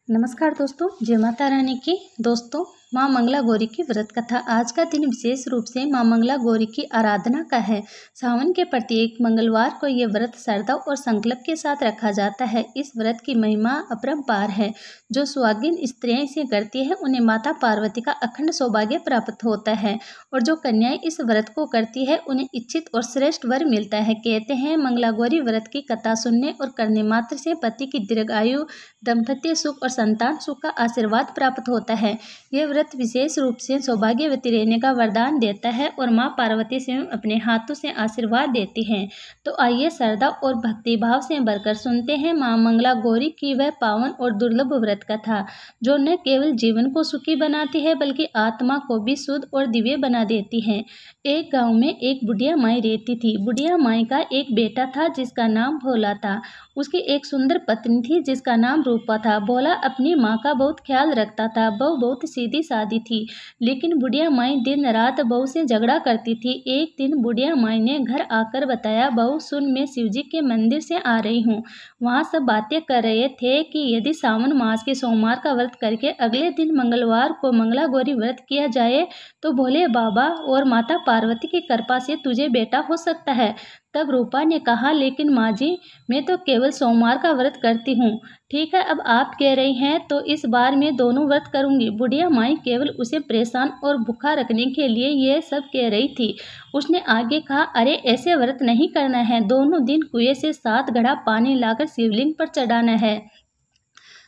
नमस्कार दोस्तों, जय माता रानी की। दोस्तों, माँ मंगला गौरी की व्रत कथा। आज का दिन विशेष रूप से माँ मंगला गौरी की आराधना का है। सावन के प्रत्येक मंगलवार को ये व्रत श्रद्धा और संकल्प के साथ रखा जाता है। इस व्रत की महिमा अपरंपार है। जो सुहागिन स्त्रियां इसे करती है उन्हें माता पार्वती का अखंड सौभाग्य प्राप्त होता है और जो कन्याएं इस व्रत को करती है उन्हें इच्छित और श्रेष्ठ वर मिलता है। कहते हैं मंगला गौरी व्रत की कथा सुनने और करने मात्र से पति की दीर्घायु, दाम्पत्य सुख और संतान सुख का आशीर्वाद प्राप्त होता है। यह व्रत विशेष रूप से सौभाग्यवती रहने का वरदान देता है और माँ पार्वती स्वयं अपने हाथों से आशीर्वाद देती हैं। तो आइए श्रद्धा और भक्ति भाव से भरकर सुनते हैं माँ मंगला गौरी की वह पावन और दुर्लभ व्रत कथा, जो न केवल जीवन को सुखी बनाती है बल्कि आत्मा को भी शुद्ध और दिव्य बना देती है। एक गांव में एक बुढ़िया माई रहती थी। बुढ़िया माई का एक बेटा था जिसका नाम भोला था। उसकी एक सुंदर पत्नी थी जिसका नाम रूपा था। भोला अपनी माँ का बहुत ख्याल रखता था। बहू बहुत सीधी सादी थी, लेकिन बुढ़िया माई दिन रात बहू से झगड़ा करती थी। एक दिन बुढ़िया माई ने घर आकर बताया, बहू सुन, मैं शिवजी के मंदिर से आ रही हूँ। वहाँ सब बातें कर रहे थे कि यदि सावन मास के सोमवार का व्रत करके अगले दिन मंगलवार को मंगला गौरी व्रत किया जाए तो भोले बाबा और माता पार्वती की कृपा से तुझे बेटा हो सकता है। तब रूपा ने कहा, लेकिन माँ जी, मैं तो केवल सोमवार का व्रत करती हूँ। ठीक है, अब आप कह रही हैं तो इस बार मैं दोनों व्रत करूँगी। बुढ़िया माई केवल उसे परेशान और भूखा रखने के लिए यह सब कह रही थी। उसने आगे कहा, अरे ऐसे व्रत नहीं करना है। दोनों दिन कुएं से 7 घड़ा पानी लाकर शिवलिंग पर चढ़ाना है।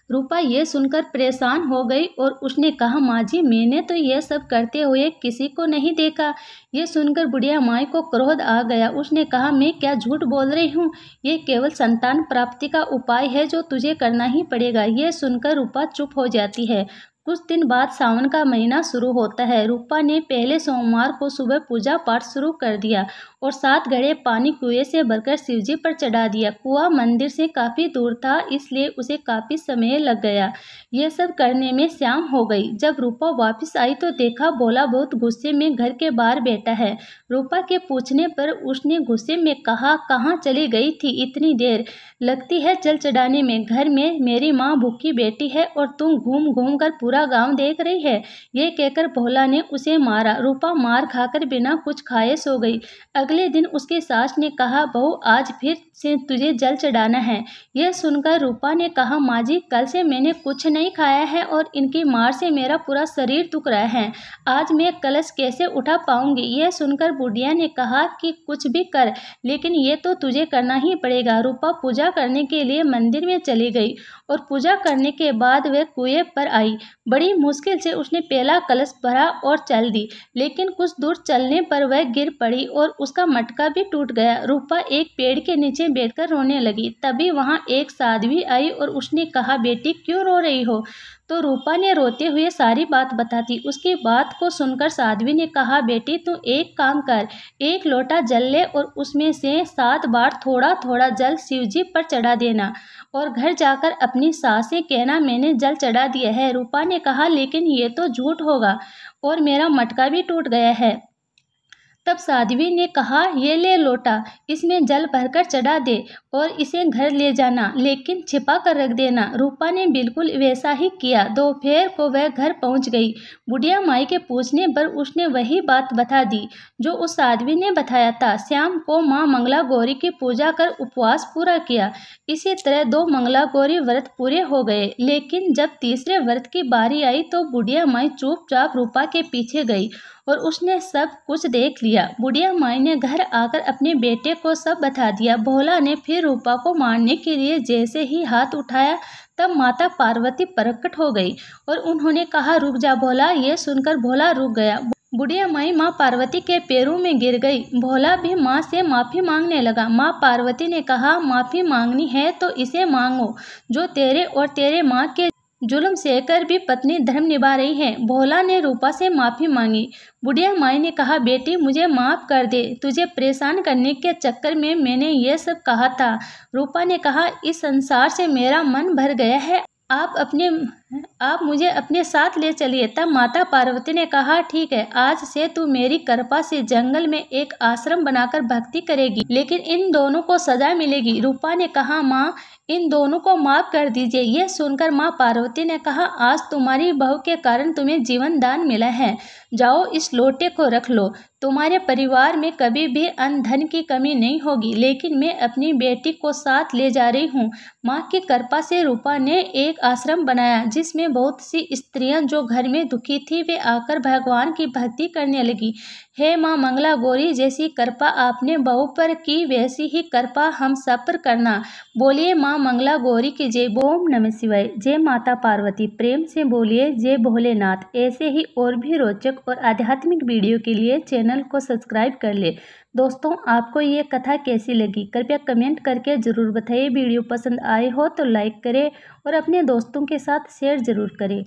रूपा यह सुनकर परेशान हो गई और उसने कहा, माँ जी, मैंने तो यह सब करते हुए किसी को नहीं देखा। यह सुनकर बुढ़िया माई को क्रोध आ गया। उसने कहा, मैं क्या झूठ बोल रही हूँ? यह केवल संतान प्राप्ति का उपाय है जो तुझे करना ही पड़ेगा। यह सुनकर रूपा चुप हो जाती है। कुछ दिन बाद सावन का महीना शुरू होता है। रूपा ने पहले सोमवार को सुबह पूजा पाठ शुरू कर दिया और 7 घड़े पानी कुएं से भरकर शिवजी पर चढ़ा दिया। कुआं मंदिर से काफी दूर था, इसलिए उसे काफी समय लग गया। यह सब करने में शाम हो गई। जब रूपा वापस आई तो देखा भोला बहुत गुस्से में घर के बाहर बैठा है। रूपा के पूछने पर उसने गुस्से में कहा, कहाँ चली गई थी इतनी देर? लगती है जल चढ़ाने में। घर में मेरी माँ भूखी बैठी है और तुम घूम घूम कर पूरा गांव देख रही है। यह कहकर भोला ने उसे मारा। रूपा मार खाकर बिना कुछ खाए सो गई। अगले दिन उसके सास ने कहा, बहू, आज फिर से तुझे जल चढ़ाना है। यह सुनकर रूपा ने कहा, माँ जी, कल से मैंने कुछ नहीं खाया है और इनकी मार से मेरा पूरा शरीर दुख रहा है। आज मैं कलश कैसे उठा पाऊंगी? यह सुनकर बुढ़िया ने कहा कि कुछ भी कर, लेकिन ये तो तुझे करना ही पड़ेगा। रूपा पूजा करने के लिए मंदिर में चली गई और पूजा करने के बाद वह कुएं पर आई। बड़ी मुश्किल से उसने पहला कलश भरा और चल दी, लेकिन कुछ दूर चलने पर वह गिर पड़ी और उसका मटका भी टूट गया। रूपा एक पेड़ के नीचे बैठकर रोने लगी। तभी वहां एक साध्वी आई और उसने कहा, बेटी, क्यों रो रही हो? तो रूपा ने रोते हुए सारी बात बता दी। उसकी बात को सुनकर साध्वी ने कहा, बेटी, तू एक काम कर, एक लोटा जल ले और उसमें से 7 बार थोड़ा थोड़ा जल शिवजी पर चढ़ा देना और घर जाकर अपनी सास से कहना, मैंने जल चढ़ा दिया है। रूपा ने कहा, लेकिन ये तो झूठ होगा और मेरा मटका भी टूट गया है। तब साध्वी ने कहा, ये ले लोटा, इसमें जल भरकर चढ़ा दे और इसे घर ले जाना, लेकिन छिपा कर रख देना। रूपा ने बिल्कुल वैसा ही किया। दोपहर को वह घर पहुंच गई। बुढ़िया माई के पूछने पर उसने वही बात बता दी जो उस साध्वी ने बताया था। शाम को माँ मंगला गौरी की पूजा कर उपवास पूरा किया। इसी तरह 2 मंगला गौरी व्रत पूरे हो गए। लेकिन जब तीसरे व्रत की बारी आई तो बुढ़िया माई चुपचाप रूपा के पीछे गई और उसने सब कुछ देख लिया। बुढ़िया माई ने घर आकर अपने बेटे को सब बता दिया। भोला ने फिर रूपा को मारने के लिए जैसे ही हाथ उठाया तब माता पार्वती प्रकट हो गई और उन्होंने कहा, रुक जा भोला। यह सुनकर भोला रुक गया। बुढ़िया माई माँ पार्वती के पैरों में गिर गई। भोला भी माँ से माफी मांगने लगा। माँ पार्वती ने कहा, माफी मांगनी है तो इसे मांगो जो तेरे और तेरे माँ के जुल्म सहकर भी पत्नी धर्म निभा रही है। भोला ने रूपा से माफी मांगी। बुढ़िया माई ने कहा, बेटी, मुझे माफ कर दे। तुझे परेशान करने के चक्कर में मैंने ये सब कहा था। रूपा ने कहा, इस संसार से मेरा मन भर गया है। आप मुझे अपने साथ ले चलिए। तब माता पार्वती ने कहा, ठीक है, आज से तू मेरी कृपा से जंगल में एक आश्रम बनाकर भक्ति करेगी, लेकिन इन दोनों को सजा मिलेगी। रूपा ने कहा, माँ, इन दोनों को माफ कर दीजिए। यह सुनकर माँ पार्वती ने कहा, आज तुम्हारी बहू के कारण तुम्हें जीवन दान मिला है। जाओ, इस लोटे को रख लो। तुम्हारे परिवार में कभी भी अन्न धन की कमी नहीं होगी, लेकिन मैं अपनी बेटी को साथ ले जा रही हूँ। माँ की कृपा से रूपा ने एक आश्रम बनाया, जिसमें बहुत सी स्त्रियां जो घर में दुखी थी, वे आकर भगवान की भक्ति करने लगी। हे माँ मंगला गौरी, जैसी कृपा आपने बहू पर की, वैसी ही कृपा हम सब पर करना। बोलिए माँ मंगला गौरी की जय। ओम नमः शिवाय। जय माता पार्वती। प्रेम से बोलिए जय भोलेनाथ। ऐसे ही और भी रोचक और आध्यात्मिक वीडियो के लिए चैनल को सब्सक्राइब कर ले। दोस्तों, आपको ये कथा कैसी लगी, कृपया कमेंट करके ज़रूर बताइए। वीडियो पसंद आए हो तो लाइक करें और अपने दोस्तों के साथ शेयर ज़रूर करें।